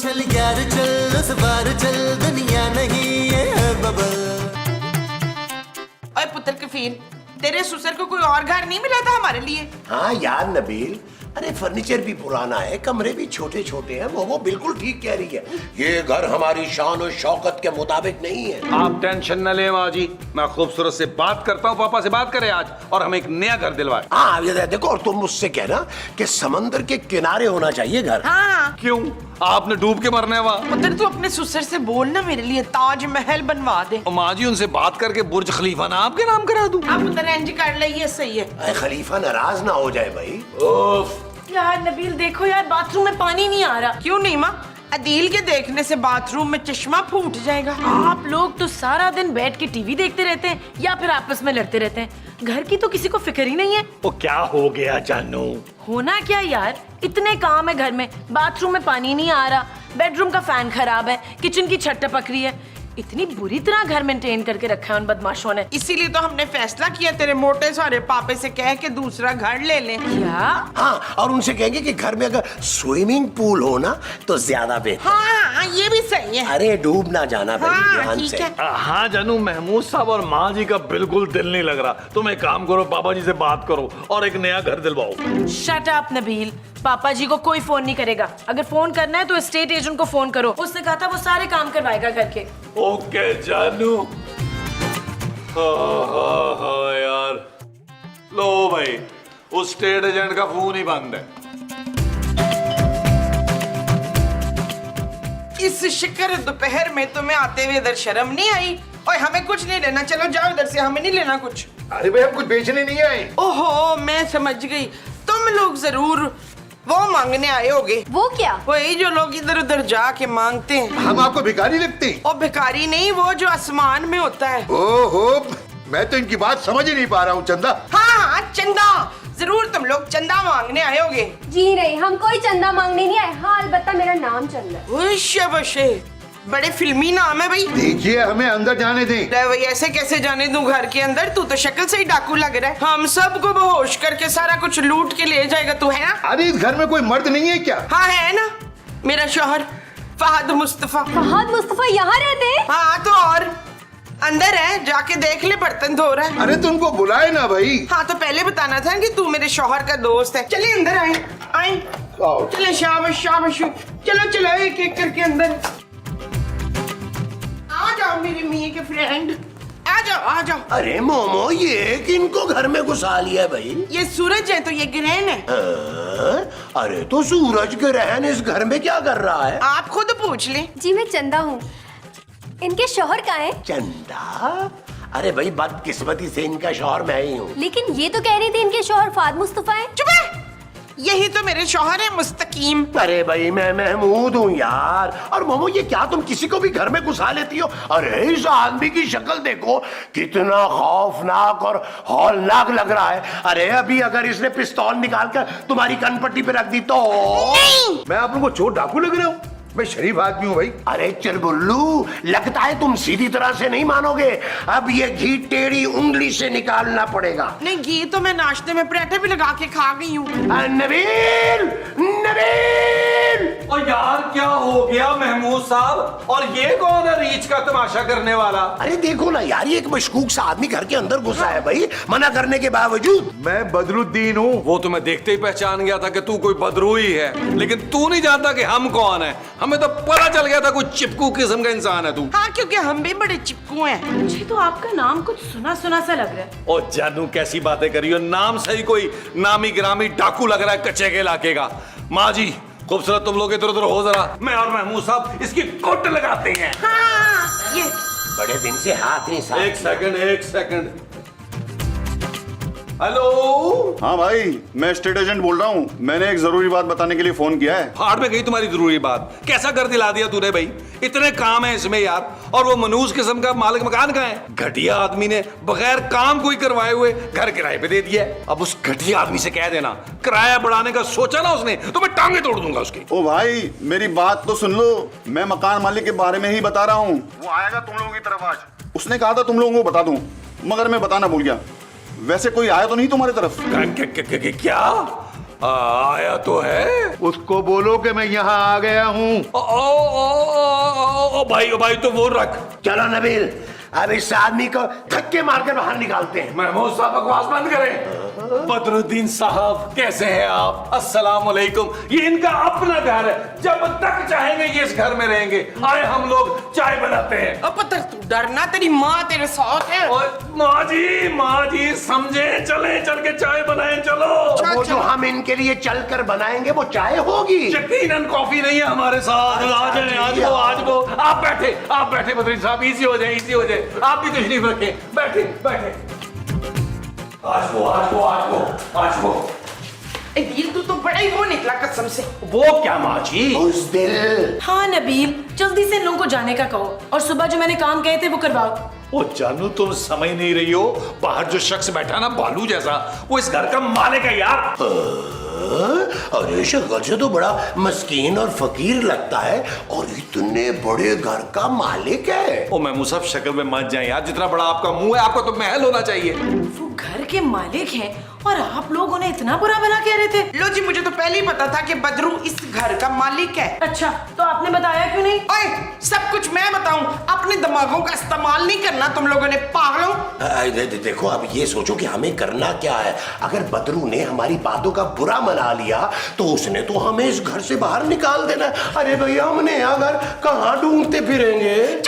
चल यार चल, उस बार चल, दुनिया नहीं ये है बबल। ओए पुत्र कफील, तेरे ससुर को कोई और घर नहीं मिला था हमारे लिए? हाँ यार नबील, अरे फर्नीचर भी पुराना है, कमरे भी छोटे छोटे हैं। वो बिल्कुल ठीक कह रही है, ये घर हमारी शान और शौकत के मुताबिक नहीं है। आप टेंशन न लें माँ जी, मैं खूबसूरत से बात करता हूँ, पापा से बात करें आज और हमें एक नया घर दिलवाए। हाँ ये देखो, और तुम मुझसे कहना कि समंदर के किनारे होना चाहिए घर। हाँ क्यों, आपने डूब के मरने वहाँ? पुत्र तू अपने ससुर से बोल ना मेरे लिए ताजमहल बनवा दे। माँ जी उनसे बात करके बुर्ज खलीफा ना आपके नाम करा दूं। आप पुत्र एंज कर ले, ये सही है। अरे खलीफा नाराज ना हो जाए भाई। यार नबील देखो यार, बाथरूम में पानी नहीं आ रहा। क्यों नहीं माँ, अदील के देखने से बाथरूम में चश्मा फूट जाएगा। आप लोग तो सारा दिन बैठ के टीवी देखते रहते हैं या फिर आपस में लड़ते रहते हैं, घर की तो किसी को फिक्र ही नहीं है। वो क्या हो गया जानू? होना क्या यार, इतने काम है घर में, बाथरूम में पानी नहीं आ रहा, बेडरूम का फैन खराब है, किचन की छत टपक रही है, इतनी बुरी तरह घर मेंटेन करके रखा है उन बदमाशों ने। इसीलिए तो हमने फैसला किया तेरे मोटे सारे पापे से कह के दूसरा घर ले लें। क्या? हाँ, और उनसे कहेंगे कि घर में अगर स्विमिंग पूल हो ना तो ज्यादा बेहतर। हाँ ये भी सही है। अरे डूब ना जाना भाई, हाँ ध्यान ठीक से। है। हाँ जानू, महमूद साहब और माँ जी का बिल्कुल दिल नहीं लग रहा। तुम एक काम करो, पापा जी से बात करो और एक नया घर दिलवाओ। शट अप नबील, पापा जी को कोई फोन नहीं करेगा। अगर फोन करना है तो एस्टेट एजेंट को फोन करो, उसने कहा था वो सारे काम करवाएगा घर के। ओके जानू। हाँ यार, लो भाई, उस स्टेट एजेंट का फोन ही बंद है। इस शिकर दोपहर में तुम्हें आते हुए इधर शर्म नहीं आई? और हमें कुछ नहीं लेना, चलो जाओ इधर से, हमें नहीं लेना कुछ। अरे भाई हम कुछ बेचने नहीं आए। ओहो मैं समझ गई, तुम लोग जरूर वो मांगने आए होगे। वो क्या? वही जो लोग इधर उधर जाके मांगते हैं। हम आपको भिखारी लगते हैं? और भिखारी नहीं, वो जो आसमान में होता है। ओहो, मैं तो इनकी बात समझ ही नहीं पा रहा हूँ। चंदा? हाँ चंदा, जरूर तुम लोग चंदा मांगने आए होगे। जी नहीं, हम कोई चंदा मांगने नहीं आए। हाँ अलबत्ता मेरा नाम चंदा है। शाबाशे, बड़े फिल्मी नाम है भाई। देखिए हमें अंदर जाने दें। ले भाई, ऐसे कैसे जाने दूं घर के अंदर? तू तो शक्ल से ही डाकू लग रहा है। हम सबको बेहोश करके सारा कुछ लूट के ले जाएगा तू, है ना? अरे इस घर में कोई मर्द नहीं है क्या? हाँ है ना, मेरा शौहर फहद मुस्तफा। फहद मुस्तफा यहाँ रहते हैं? हाँ तो और अंदर है, जाके देख ले, बर्तन धो रहा है। अरे तुमको बुलाए ना भाई। हाँ तो पहले बताना था कि तू मेरे शौहर का दोस्त है। चलिए अंदर आए, आए आओ। चले, शाबाश शाबाश, चलो चलो एक एक करके अंदर आ जाओ मेरे मियाँ के फ्रेंड, आ जाओ आ जाओ। अरे मोमो, ये किनको घर में घुसा लिया भाई? ये सूरज है तो ये ग्रहण है। हाँ? अरे तो सूरज ग्रहण इस घर में क्या कर रहा है? आप खुद पूछ ले। जी मैं चंदा हूँ। इनके शौहर कहाँ है? चंदा? अरे भाई बदकिस्मती से इनका शौहर मैं ही हूँ। लेकिन ये तो कह रही थी इनके शौहर फहद मुस्तफा है। चुप है, यही तो मेरे शौहर है मुस्तकीम। अरे भाई मैं महमूद हूँ यार। और मोमो ये क्या तुम किसी को भी घर में घुसा लेती हो? अरे इस आदमी की शक्ल देखो, कितना खौफनाक और हौलनाक लग रहा है। अरे अभी अगर इसने पिस्तौल निकाल कर तुम्हारी कनपट्टी पे रख दी तो? मैं आप लोगों को चोर डाकू लग रहा हूँ? मैं शरीफ आदमी हूँ भाई। अरे चलबुल्लू, लगता है तुम सीधी तरह से नहीं मानोगे। अब ये घी टेढ़ी उंगली से निकालना पड़ेगा। नहीं, घी तो मैं नाश्ते में पराठे भी लगा के खा गई हूँ। नबील, नबील! और यार क्या हो गया महमूद साहब, और ये कौन है रीच का तमाशा करने वाला? अरे देखो ना यार, ये एक मशकूक सा आदमी घर के अंदर घुसा है भाई, मना करने के बावजूद। मैं बदरुद्दीन हूँ। वो तो मैं देखते ही पहचान गया था कि तू कोई बदरूही है, लेकिन तू नहीं जानता कि हम कौन है। हमें तो पता चल गया था कोई चिपकू किस्म का इंसान है तू। हाँ क्योंकि हम भी बड़े चिपकू हैं। मुझे तो आपका नाम कुछ सुना सुना सा लग रहा है। ओ जानू कैसी बातें करी हो, नाम सही कोई नामी ग्रामी डाकू लग रहा है कच्चे के इलाके का। माँ जी खूबसूरत, तुम लोग इधर उधर हो जरा, मैं और महमूद साहब इसकी कोट लगाते हैं। हाँ ये बड़े दिन से हाथ नहीं साफ। एक सेकंड, एक सेकंड। हेलो। हाँ भाई, मैं स्टेट एजेंट बोल रहा हूँ। मैंने एक जरूरी बात बताने के लिए फोन किया है। फाड़ में गई तुम्हारी जरूरी बात। कैसा घर दिला दिया तूने भाई? इतने काम है इसमें यार, और वो मनूस किस्म का मालिक मकान कहाँ है? घटिया आदमी ने बगैर काम कोई करवाए हुए घर किराए पे दे दिया है। अब उस घटिया आदमी से कह देना, किराया बढ़ाने का सोचा ना उसने तो मैं टांगे तोड़ दूंगा उसकी। ओ भाई मेरी बात तो सुन लो, मैं मकान मालिक के बारे में ही बता रहा हूँ। वो आएगा तुम लोगों की तरफ आज। उसने कहा था तुम लोगों को बता दूं, मगर मैं बताना भूल गया। वैसे कोई आया तो नहीं तुम्हारी तरफ? क्या? आया तो है। उसको बोलो कि मैं यहाँ आ गया हूँ। ओ भाई तो वो रख। चलो नबील, अब इस आदमी को धक्के मारकर बाहर निकालते हैं। महमूद साहब बकवास बंद करें। बदरुद्दीन साहब कैसे हैं आप? अस्सलाम वालेकुम। ये इनका अपना घर है, जब तक चाहेंगे ये इस घर में रहेंगे। आए हम लोग चाय बनाते हैं। अब पता तू डरना, तेरी माँ तेरे साथ है। और माँ जी समझे, चले चल के चाय बनाएं। चलो वो जो हम इनके लिए चलकर बनाएंगे वो चाय होगी। यकीनन कॉफी नहीं है हमारे साथ। आ जाए, आज वो आप बैठे बदरुद्दीन साहब, इजी हो जाए। आप भी तशरीफ रखें, बैठे। आज वो ये तू बड़ा ही वो निकला कसम से। वो क्या माँ जी? उस दिल हाँ नबील, जल्दी से इन लोगों को जाने का कहो और सुबह जो मैंने काम कहे थे वो करवाओ। ओ जानू, तुम समझ नहीं रही हो। बाहर जो शख्स बैठा ना बालू जैसा, वो इस घर का मालिक है यार। अरे शक्ल से तो बड़ा मस्कीन और फकीर लगता है और इतने बड़े घर का मालिक है। ओ महमूद साहब शक्ल में मत जाए यार, जितना बड़ा आपका मुंह है आपका तो महल होना चाहिए। वो घर के मालिक हैं और आप लोग उन्हें इतना बुरा भला कह रहे थे। लो जी, मुझे तो पहले ही पता था कि बदरू इस घर का मालिक है। अच्छा, तो आपने बताया क्यों नहीं? ओए, सब कुछ मैं बताऊं? अपने दिमागों का इस्तेमाल नहीं करना तुम लोगों ने, पागलों। देखो, अब ये सोचो कि हमें करना क्या है। अगर बदरू ने हमारी बातों का बुरा मना लिया तो उसने तो हमें इस घर से बाहर निकाल देना। अरे भैया, हमने अगर कहाँ ढूंढते फिरेंगे?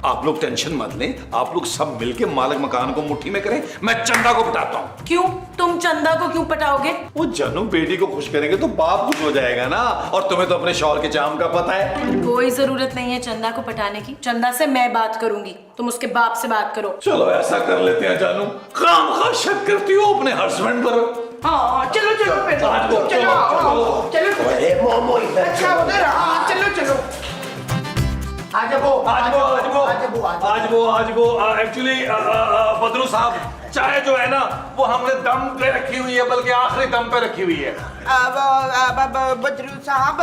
आप लोग टेंशन मत लें, आप लोग सब मिलके मालिक मकान को मुट्ठी में करें। मैं चंदा को पटाता हूँ। क्यों? तुम चंदा को क्यों पटाओगे? वो जानू, बेटी को खुश करेंगे तो बाप खुश हो जाएगा ना। और तुम्हें तो अपने शौहर के चाम का पता है। कोई जरूरत नहीं है चंदा को पटाने की। चंदा से मैं बात करूंगी, तुम उसके बाप से बात करो। चलो ऐसा कर लेते हैं जानू। खामखा शक करती हो अपने हस्बैंड पर। हाँ चलो फिर चलो। अरे मोमो इधर अच्छा उधर, हाँ चलो। आज वो एक्चुअली बदरू साहब, चाय जो है ना वो हमने दम पे रखी हुई है, बल्कि आखिरी दम पे रखी हुई है। बदरू साहब,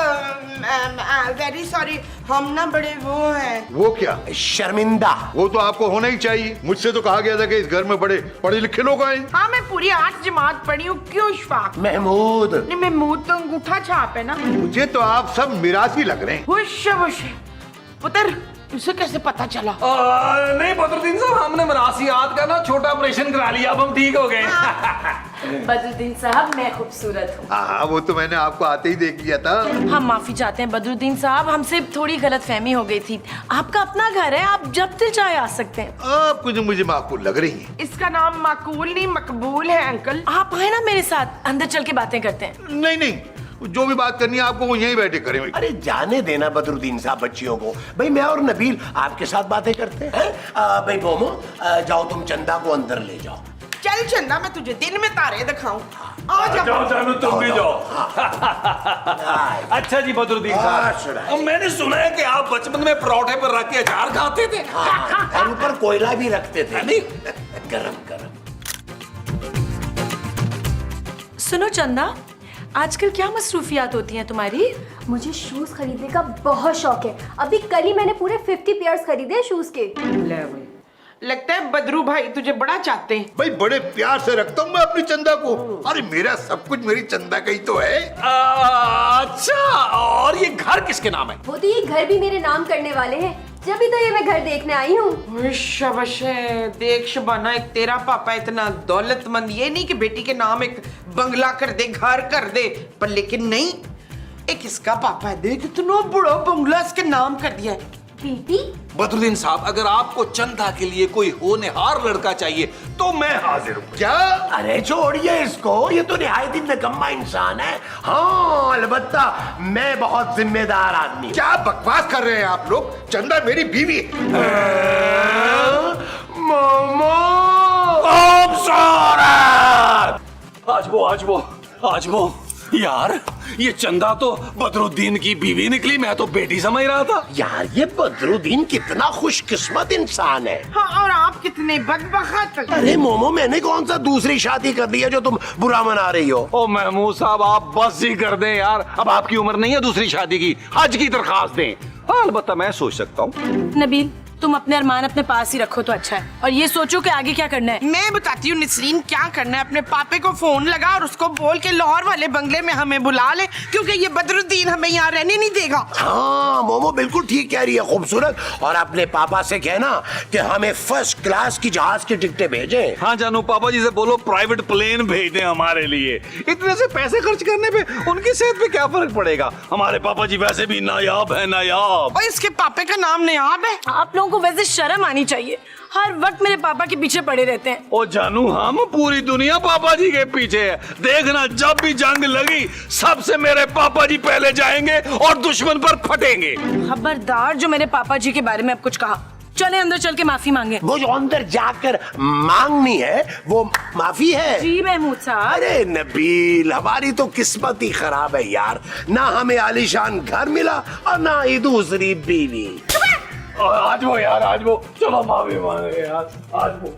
वेरी सॉरी, हम ना बड़े वो हैं। वो क्या? शर्मिंदा। वो तो आपको होना ही चाहिए। मुझसे तो कहा गया था कि इस घर में बड़े पढ़े लिखे लोग आए। हाँ, मैं पूरी 8 जमात पढ़ी हूँ। क्यों इशफाक? महमूद, नहीं, महमूद तो अंगूठा छाप है ना। मुझे तो आप सब मिरासी लग रहे हैं। हुश पुत्र, उसे कैसे पता चला? नहीं बदरुद्दीन साहब, हमने मरासियात का ना छोटा ऑपरेशन करा लिया, अब हम ठीक हो गए। बदरुद्दीन साहब, मैं खूबसूरत हूँ। हाँ, वो तो मैंने आपको आते ही देख लिया था। हम माफी चाहते हैं बदरुद्दीन साहब, हमसे थोड़ी गलतफहमी हो गई थी। आपका अपना घर है, आप जब दिल चाहे आ सकते हैं। आप कुछ मुझे माकूल लग रही हैं। इसका नाम माकूल नहीं मकबूल है अंकल। आप आए ना मेरे साथ, अंदर चल के बातें करते हैं। नहीं, जो भी बात करनी है आपको वो यहीं बैठे करें। अरे जाने देना बदरुद्दीन साहब बच्चियों को। भाई मैं और नबील आपके साथ बातें करते हैं। भाई मोमो, जाओ तुम चंदा को अंदर ले जाओ। चल चंदा, मैं तुझे दिन में तारे दिखाऊं। जाओ जानू, तुम भी जाओ। अच्छा जी बदरुद्दीन साहब, मैंने सुना है कि आप बचपन में परोठे पर रख के अचार खाते थे। और ऊपर कोयला भी रखते थे। गरम। सुनो चंदा, आजकल क्या मसरूफियात होती हैं तुम्हारी? मुझे शूज खरीदने का बहुत शौक है। अभी कल ही मैंने पूरे 50 पेयर्स खरीदे हैं शूज के। लगता है बदरू भाई तुझे बड़ा चाहते हैं। भाई बड़े प्यार से रखता हूँ मैं अपनी चंदा को। अरे मेरा सब कुछ मेरी चंदा का ही तो है। अच्छा, और ये घर किसके नाम है? वो तो ये घर भी मेरे नाम करने वाले हैं, जब भी तो ये मैं घर देखने आई हूँ। शाबाश, देख शबाना, एक तेरा पापा इतना दौलतमंद, ये नहीं कि बेटी के नाम एक बंगला कर दे, घर कर दे, पर लेकिन नहीं, एक इसका पापा है, देख इतना बड़ा बंगला इसके नाम कर दिया है। बेटी, बदरुद्दीन साहब, अगर आपको चंदा के लिए कोई होनहार लड़का चाहिए तो मैं हाजिर हूँ। क्या? अरे छोड़िए इसको, ये तो निहायत ही निकम्मा इंसान है। हाँ, अलबत्ता मैं बहुत जिम्मेदार आदमी हूँ। क्या बकवास कर रहे हैं आप लोग? चंदा मेरी बीवी है। मोमो, आज वो यार, ये चंदा तो बदरुद्दीन की बीवी निकली, मैं तो बेटी समझ रहा था। यार ये बदरुद्दीन कितना खुशकिस्मत इंसान है। हाँ, और आप कितने बदबख्त। अरे मोमो, मैंने कौन सा दूसरी शादी कर दी है जो तुम बुरा मना रही हो? ओ महमूद साहब, आप बस ही कर दें यार, अब आपकी उम्र नहीं है दूसरी शादी की। हज की दरखास्त दें। हाँ, अलबत्ता मैं सोच सकता हूँ। नबील, तुम अपने अरमान अपने पास ही रखो तो अच्छा है, और ये सोचो कि आगे क्या करना है। मैं बताती हूँ निसरीन क्या करना है। अपने पापे को फोन लगा और उसको बोल के लाहौर वाले बंगले में हमें बुला ले, क्योंकि ये बदरुद्दीन हमें यहाँ रहने नहीं देगा। हाँ मोमो बिल्कुल ठीक कह रही है खूबसूरत। और अपने पापा से कहना कि हमें फर्स्ट क्लास की जहाज की टिकटें भेजें। हाँ जानू, पापा जी से बोलो प्राइवेट प्लेन भेज दें हमारे लिए। इतने से पैसे खर्च करने पे उनकी सेहत पे क्या फर्क पड़ेगा? हमारे पापा जी वैसे भी नायाब है, नायाब। और इसके पापे का नाम नायाब है। आप लोगों को वैसे शर्म आनी चाहिए, हर वक्त मेरे पापा के पीछे पड़े रहते हैं। ओ जानू, हम पूरी दुनिया पापा जी के पीछे है। देखना जब भी जंग लगी सबसे मेरे पापा जी पहले जाएंगे और दुश्मन पर फटेंगे। खबरदार जो मेरे पापा जी के बारे में अब कुछ कहा। चले अंदर चल के माफी मांगे। वो जो अंदर जाकर मांगनी है वो माफी है। जी महमूद साहब। अरे नबील, हमारी तो किस्मत ही खराब है यार, ना हमें आलीशान घर मिला और ना ही दूसरी बीवी। आज वो यार, आज वो, चलो माफी मांगे यार। आज वो,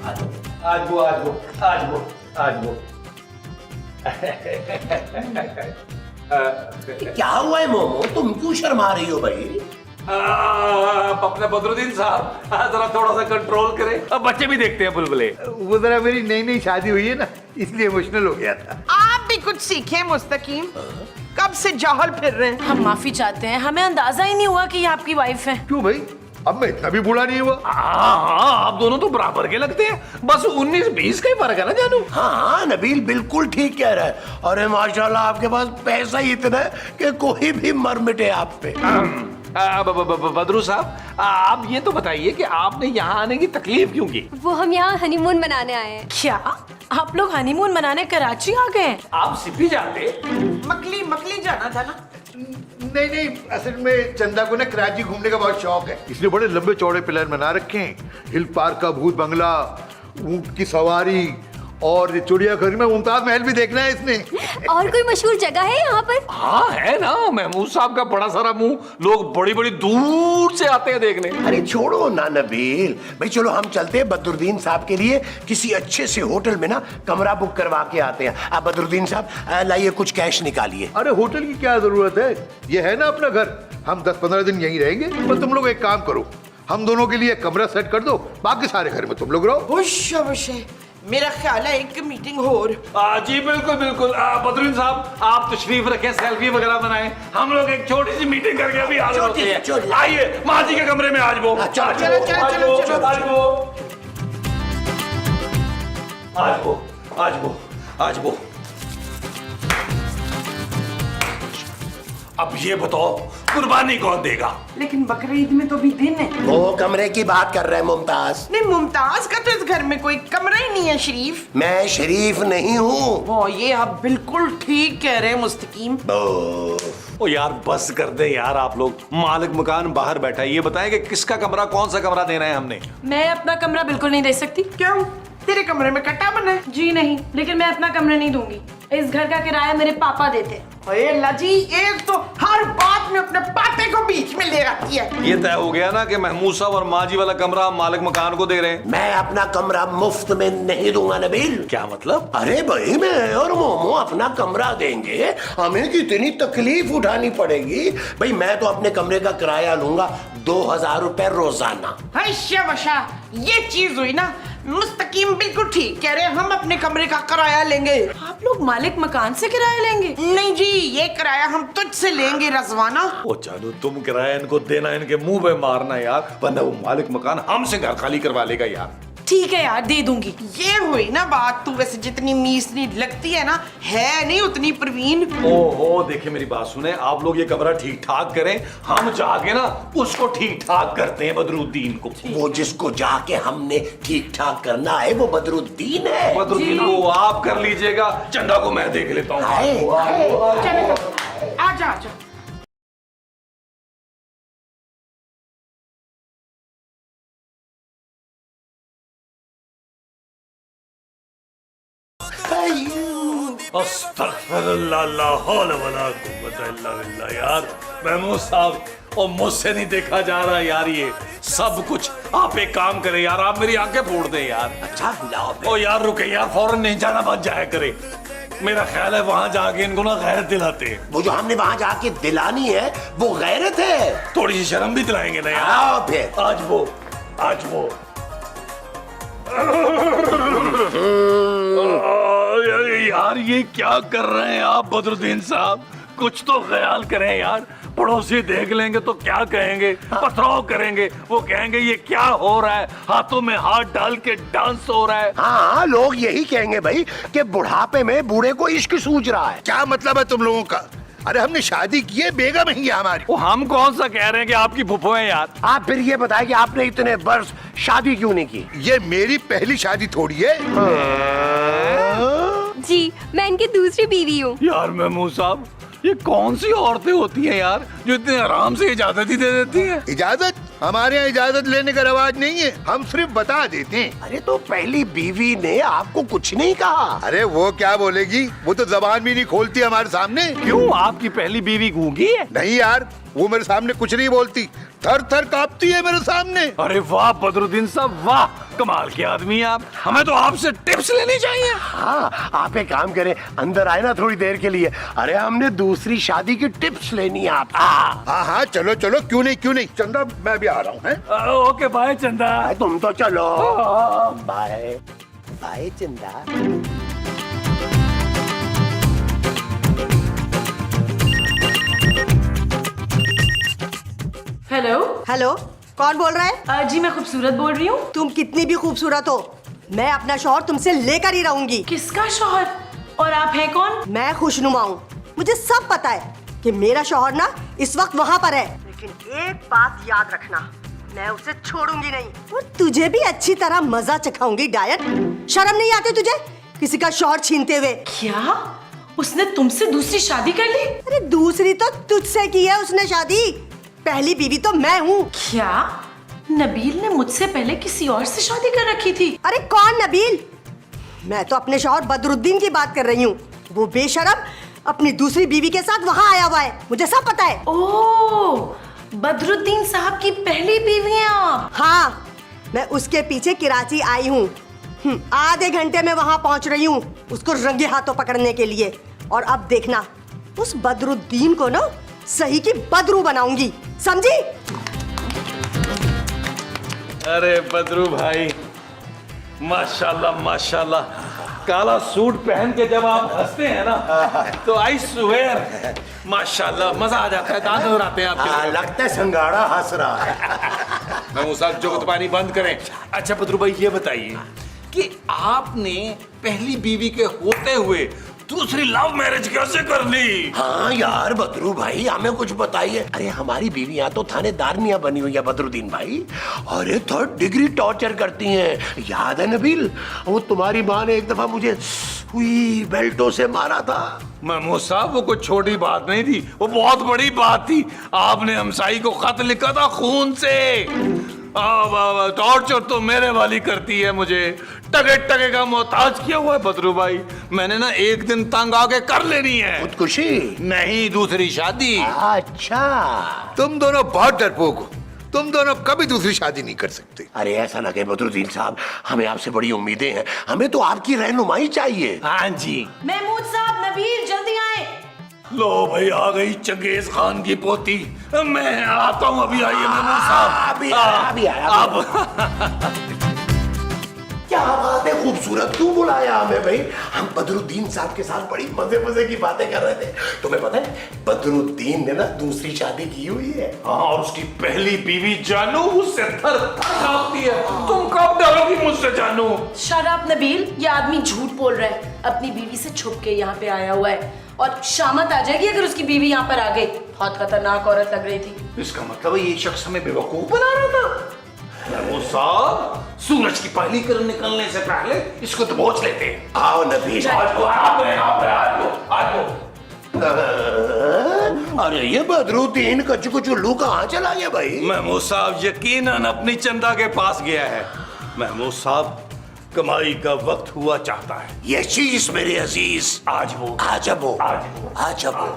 आज वो, आज वो, आज वो, आज वो। क्या हुआ है मोमो, तुम क्यों शर्मा रही हो भाई? अपने बदरुद्दीन साहब जरा थोड़ा सा कंट्रोल करें। अब बच्चे भी देखते हैं बुलबुले। वो जरा मेरी नई नई शादी हुई है ना, इसलिए इमोशनल हो गया था। आप भी कुछ सीखें मुस्तकीम, कब से जाहल फिर रहे हैं। हम माफी चाहते हैं, हमें अंदाजा ही नहीं हुआ कि ये आपकी वाइफ है। क्यों भाई, अब मैं इतना भी बूढ़ा नहीं हुआ। हाँ, आप दोनों तो बराबर के लगते हैं, बस 19-20 का ही फर्क है ना जानू। हाँ नबील बिल्कुल ठीक कह रहा है। अरे माशाल्लाह आपके पास पैसा ही इतना है कि कोई भी मर मिटे आप पे। बदरू साहब, आप ये तो बताइए कि आपने यहाँ आने की तकलीफ क्यों की? वो हम यहाँ हनीमून मनाने आए हैं। क्या आप लोग हनीमून मनाने कराची आ गए? आप सिपी जाते। मकली मकली जाना था ना। नहीं नहीं, असल में चंदा को ना कराची घूमने का बहुत शौक है, इसलिए बड़े लंबे चौड़े प्लान बना रखे हैं। हिल पार्क का भूत बंगला, ऊंट की सवारी और चिड़ियाघर में मुमताज महल भी देखना है इसने। और कोई मशहूर जगह है यहाँ पर? हाँ है ना, महमूद साहब का बड़ा सारा मुंह, लोग बड़ी बड़ी दूर से आते हैं देखने। अरे छोड़ो ना नबील भाई, चलो हम चलते हैं बदरुद्दीन साहब के लिए किसी अच्छे से होटल में ना कमरा बुक करवा के आते हैं। अब बदरुद्दीन साहब लाइए कुछ कैश निकालिए। अरे होटल की क्या जरूरत है, ये है ना अपना घर, हम 10-15 दिन यहीं रहेंगे। पर तुम लोग एक काम करो, हम दोनों के लिए कमरा सेट कर दो, बाकी सारे घर में तुम लोग रहो। होश मेरा ख्याल है एक मीटिंग और। जी बिल्कुल बिल्कुल। बदरुद्दीन साहब आप तशरीफ रखें, सेल्फी वगैरह बनाएं, हम लोग एक छोटी सी मीटिंग करके अभी हाजिर होते हैं। आइए माँ जी के कमरे में आज वो, चलो चलो चलो चलो आज वो, आज वो, आज वो, आज वो। अब ये बताओ कुर्बानी कौन देगा? लेकिन बकरीद में तो भी दिन है। वो कमरे की बात कर रहे हैं मुमताज। नहीं, मुमताज का तो इस घर में कोई कमरा ही नहीं है शरीफ। मैं शरीफ नहीं हूँ। ये आप बिल्कुल ठीक कह रहे हैं मुस्तकीम। ओ यार बस कर दे यार, आप लोग। मालिक मकान बाहर बैठा है, ये बताएं कि किसका कमरा, कौन सा कमरा देना है हमने? मैं अपना कमरा बिल्कुल नहीं दे सकती। क्यों? तेरे कमरे में कट्टा बना है? जी नहीं, लेकिन मैं अपना कमरा नहीं दूंगी। इस घर का किराया मेरे पापा देते। अरे अल्लाह जी, एक तो हर बात में अपने पापे को बीच में ले आती है। ये तय हो गया ना कि महमूद साहब और माँ जी वाला कमरा मालिक मकान को दे रहे हैं। मैं अपना कमरा मुफ्त में नहीं दूंगा नबील। क्या मतलब? अरे भाई मैं और मोमो अपना कमरा देंगे, हमें कितनी तकलीफ उठानी पड़ेगी भाई। मैं तो अपने कमरे का किराया लूंगा 2000 रुपए रोजाना। वशा ये चीज हुई ना, मुस्तकीम बिल्कुल ठीक कह रहे हैं, हम अपने कमरे का किराया लेंगे। आप लोग मालिक मकान से किराया लेंगे? नहीं जी, ये किराया हम तुझसे लेंगे रजवाना। ओ जानू, तुम किराया इनको देना, इनके मुंह पे मारना यार, वरना वो मालिक मकान हमसे घर खाली करवा लेगा यार। ठीक है यार, दे दूंगी। ये हुई ना बात। तू वैसे जितनी मीसनी लगती है ना, है नहीं उतनी प्रवीण। ओहो, देखिए मेरी बात सुने, आप लोग ये कमरा ठीक ठाक करें, हम जाके ना उसको ठीक ठाक करते हैं बदरुद्दीन को। वो जिसको जाके हमने ठीक ठाक करना है वो बदरुद्दीन है। बदरुद्दीन को आप कर लीजिएगा, चंदा को मैं देख लेता हूँ। आजा आजा। अस्तगफिरुल्लाह, ला हौला वला कुव्वता इल्ला बिल्लाह। यार महमूद साहब, और मुझसे नहीं देखा जा रहा यार, ये सब कुछ। आप एक काम करें यार, आप मेरी आंखें फोड़ दें यार। अच्छा लाओ। ओ यार रुके यार, फौरन नहीं जाना, बच जाया करे। मेरा ख्याल है वहां जाके इनको ना गैरत दिलाते हैं। वो जो हमने वहां जाके दिलानी है वो गैरत है। थोड़ी सी शर्म भी दिलाएंगे ना यार। आओ फिर। आज वो यार ये क्या कर रहे हैं आप बदरुद्दीन साहब? कुछ तो ख्याल करें यार, पड़ोसी देख लेंगे तो क्या कहेंगे, पथराव करेंगे, वो कहेंगे ये क्या हो रहा है, हाथों में हाथ डाल के डांस हो रहा है। हाँ, लोग यही कहेंगे भाई कि बुढ़ापे में बूढ़े को इश्क सूझ रहा है। क्या मतलब है तुम लोगों का? अरे हमने शादी की है, बेगम ही है हमारी। वो हम कौन सा कह रहे हैं कि आपकी फुफो है यार। आप फिर ये बताएं कि आपने इतने वर्ष शादी क्यों नहीं की? ये मेरी पहली शादी थोड़ी है। जी, मैं इनकी दूसरी बीवी हूँ। यार महमूद साहब, ये कौन सी औरतें होती हैं यार जो इतने आराम से इजाजत ही दे देती हैं? इजाजत? हमारे यहाँ इजाजत लेने का रवाज नहीं है, हम सिर्फ बता देते हैं। अरे तो पहली बीवी ने आपको कुछ नहीं कहा? अरे वो क्या बोलेगी, वो तो जबान भी नहीं खोलती हमारे सामने। क्यों, आपकी पहली बीवी गूंगी है? नहीं यार, वो मेरे सामने कुछ नहीं बोलती, थर थर कांपती है मेरे सामने। अरे वाह बदरुद्दीन साहब, वाह कमाल के आदमी हैं आप। हमें तो आपसे टिप्स लेनी चाहिए। हाँ, आप एक काम करें, अंदर आए ना थोड़ी देर के लिए। अरे हमने दूसरी शादी की टिप्स लेनी है आप। हाँ हाँ, चलो चलो, क्यों नहीं। चंदा, मैं भी आ रहा हूँ। ओके बाय चंदा। तुम तो चलो। बाय बाय चंदा। हेलो। हेलो, कौन बोल रहा है? जी मैं खूबसूरत बोल रही हूँ। तुम कितनी भी खूबसूरत हो, मैं अपना शौहर तुमसे लेकर ही रहूंगी। किसका शौहर? और आप हैं कौन? मैं खुशनुमा हूँ, मुझे सब पता है कि मेरा शौहर ना इस वक्त वहाँ पर है, लेकिन एक बात याद रखना, मैं उसे छोड़ूंगी नहीं और तुझे भी अच्छी तरह मजा चखाऊंगी। डायट, शर्म नहीं आती तुझे किसी का शौहर छीनते हुए? क्या उसने तुमसे दूसरी शादी कर ली? अरे दूसरी तो तुझसे की है उसने शादी, पहली बीवी तो मैं हूँ। क्या नबील ने मुझसे पहले किसी और से शादी कर रखी थी? अरे कौन नबील? मैं तो अपने शौहर बदरुद्दीन की बात कर रही हूँ। वो बेशरम अपनी दूसरी बीवी के साथ वहाँ आया हुआ है, मुझे सब पता है। ओह, बदरुद्दीन साहब की पहली बीवी हैं आप? हाँ, मैं उसके पीछे कराची आई हूँ। आधे घंटे में वहाँ पहुँच रही हूँ उसको रंगे हाथों पकड़ने के लिए। और अब देखना, उस बदरुद्दीन को ना सही की बदरू बनाऊंगी, समझी? अरे बदरू भाई, माशाल्लाह माशाल्लाह, काला सूट पहन के जब आप हंसते हैं ना तो आई स्वेयर माशाल्लाह मजा आ जाता है, दांत नजर हैं आपके। लगता है संगाड़ा हंस रहा है। मैं उस जुगतबानी बंद करें। अच्छा बदरू भाई, ये बताइए कि आपने पहली बीवी के होते हुए दूसरी लव मैरिज कैसे कर ली? हाँ यार बदरू भाई, हमें कुछ बताइए। अरे हमारी बीवियां तो थानेदारनियां बनी हुई है बदरुद्दीन भाई। अरे 3rd डिग्री टॉर्चर करती हैं। याद है नबील, वो तुम्हारी माँ ने एक दफा मुझे हुई बेल्टों से मारा था। महमूद साहब, वो कोई छोटी बात नहीं थी, वो बहुत बड़ी बात थी। आपने हमसाई को खत लिखा था खून से। टॉर्चर तो मेरे वाली करती है मुझे, टगे टगे का मोहताज किया हुआ है बदरू भाई। मैंने ना एक दिन तंग आके कर लेनी है। खुदकुशी नहीं, दूसरी शादी। अच्छा, तुम दोनों बहुत डरपोक हो, तुम दोनों कभी दूसरी शादी नहीं कर सकते। अरे ऐसा ना कहे बदरुद्दीन साहब, हमें आपसे बड़ी उम्मीदें हैं, हमें तो आपकी रहनुमाई चाहिए। हाँ जी। महमूद साहब, नबील जल्दी आए। लो भाई, आ गई चंगेज खान की पोती। मैं आता हूँ, अभी आइए महमूद साहब। अभी आया। क्या बात है, खूबसूरत क्यों बुलाया हमें भाई? हम बदरुद्दीन साहब के साथ बड़ी मजे मजे की बातें कर रहे थे। तुम्हें पता है बदरुद्दीन ने ना दूसरी शादी की हुई है। हाँ, और उसकी पहली बीवी जानू उससे थर थर कांपती है। तुम कब डरोगी मुझसे जानू? शट अप नबील, ये आदमी झूठ बोल रहा है। अपनी बीवी से छुप के यहाँ पे आया हुआ है और शामत आ जाएगी अगर उसकी बीवी यहाँ पर आ गई। बहुत खतरनाक औरत लग रही थी। इसका मतलब है ये शख्स हमें बेवकूफ बना रहा था। वो साहब, सूरज की पहली किरण निकलने से पहले इसको दबोच लेते हैं। आओ नबील, अरे ये बदरुद्दीन कच्चू कुचू उल्लू कहाँ चला गया भाई? महमूद साहब यकीनन अपनी चंदा के पास गया है। महमूद साहब, कमाई का वक्त हुआ चाहता है। ये चीज मेरे अजीज, आज वो आज वो आज वो।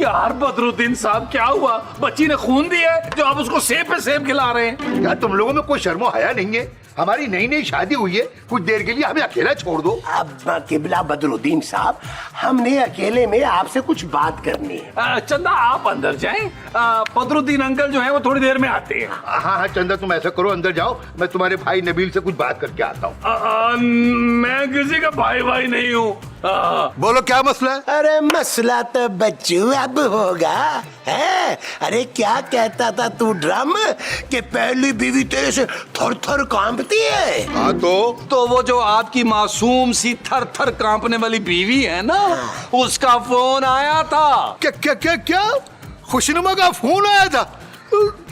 यार बदरुद्दीन साहब, क्या हुआ? बच्ची ने खून दिया है जो आप उसको सेब पे सेब खिला रहे हैं? यार तुम लोगों में कोई शर्मो हया नहीं है? हमारी नई नई शादी हुई है, कुछ देर के लिए हमें अकेला छोड़ दो। अब किबला बदरुद्दीन साहब, हमने अकेले में आपसे कुछ बात करनी है। चंदा आप अंदर जाएं, बदरुद्दीन अंकल जो है वो थोड़ी देर में आते हैं। हाँ हाँ चंदा, तुम ऐसा करो, अंदर जाओ, मैं तुम्हारे भाई नबील से कुछ बात करके आता हूँ। मैं किसी का भाई नहीं हूँ। बोलो क्या मसला है? अरे मसला तो बच्चू अब होगा है। अरे क्या कहता था तू ड्रम कि पहली बीवी तेरे से थर थर कांपती है? हाँ तो वो जो आपकी मासूम सी थर थर कांपने वाली बीवी है ना, उसका फोन आया था। क्या क्या क्या क्या? खुशनुमा का फोन आया था?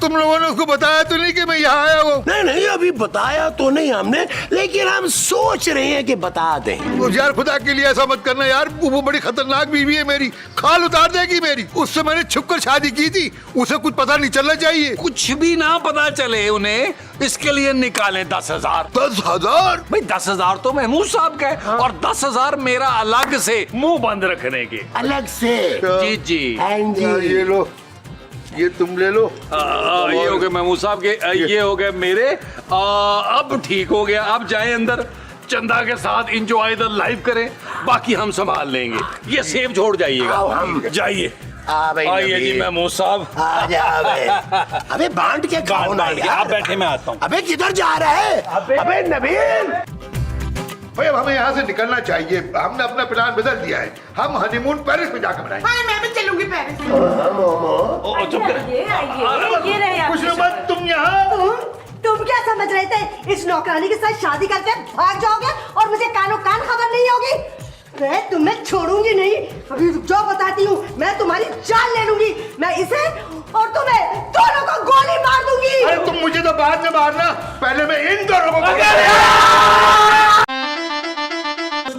तुम लोगों ने उसको बताया तो नहीं कि मैं यहाँ आया हूँ? नहीं नहीं, अभी बताया तो नहीं हमने, लेकिन हम सोच रहे हैं कि बता दें। तो यार खुदा के लिए ऐसा मत करना यार, वो बड़ी खतरनाक बीवी है मेरी, खाल उतार देगी मेरी। उससे मैंने छुपकर शादी की थी, उसे कुछ पता नहीं चलना चाहिए। कुछ भी ना पता चले उन्हें, इसके लिए निकाले 10,000। 10,000? भाई 10,000 तो महमूद साहब का है और 10,000 मेरा अलग से मुंह बंद रखने के। अलग से? जी जी। हाँ जी। यार ये लो, ये तुम ले लो। ये हो गए महमूद साहब के, ये हो गए मेरे। अब ठीक हो गया, अब जाएं अंदर, चंदा के साथ एंजॉय द लाइफ करें, बाकी हम संभाल लेंगे। ये सेब छोड़ जाइएगा, हम जाइए। भाई आइए जी महमूद साहब। अबे बांट के खाओ ना यार। आप बैठे, मैं आता हूँ। अबे किधर जा रहा है? अबे नबील! भाई अब हमें यहाँ से निकलना चाहिए, हमने अपना प्लान बदल दिया है, हम हनीमून पेरिस में जाकर बनाएंगे। हाँ, मैं भी चलूंगी पेरिस। ये रहे आप। खुशनुमा तुम यहाँ? तुम क्या समझ रहे थे इस नौकरानी के साथ शादी करके भाग जाओगे और मुझे कानो कान खबर नहीं होगी? मैं तुम्हें छोड़ूंगी नहीं, अभी रुक जाओ, बताती हूँ। मैं तुम्हारी जान ले लूंगी, मैं इसे और तुम्हें दोनों को गोली मार दूंगी। अरे तुम मुझे तो बाद में मारना, पहले मैं इन दोनों को।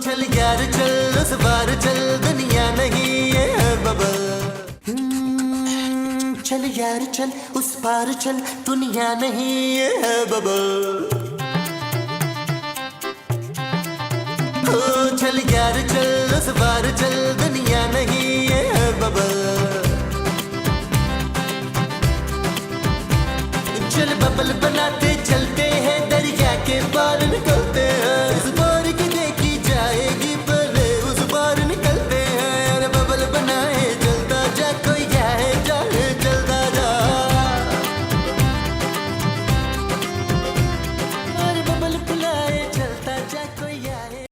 चल यार चल, उस बार चल, दुनिया नहीं है बबल। चल यार चल, उस पार चल, दुनिया नहीं है बबल। ओ चल यार चल, उस पार चल, दुनिया नहीं है बबल। चल बबल बनाते चलते हैं, दरिया के पार निकलते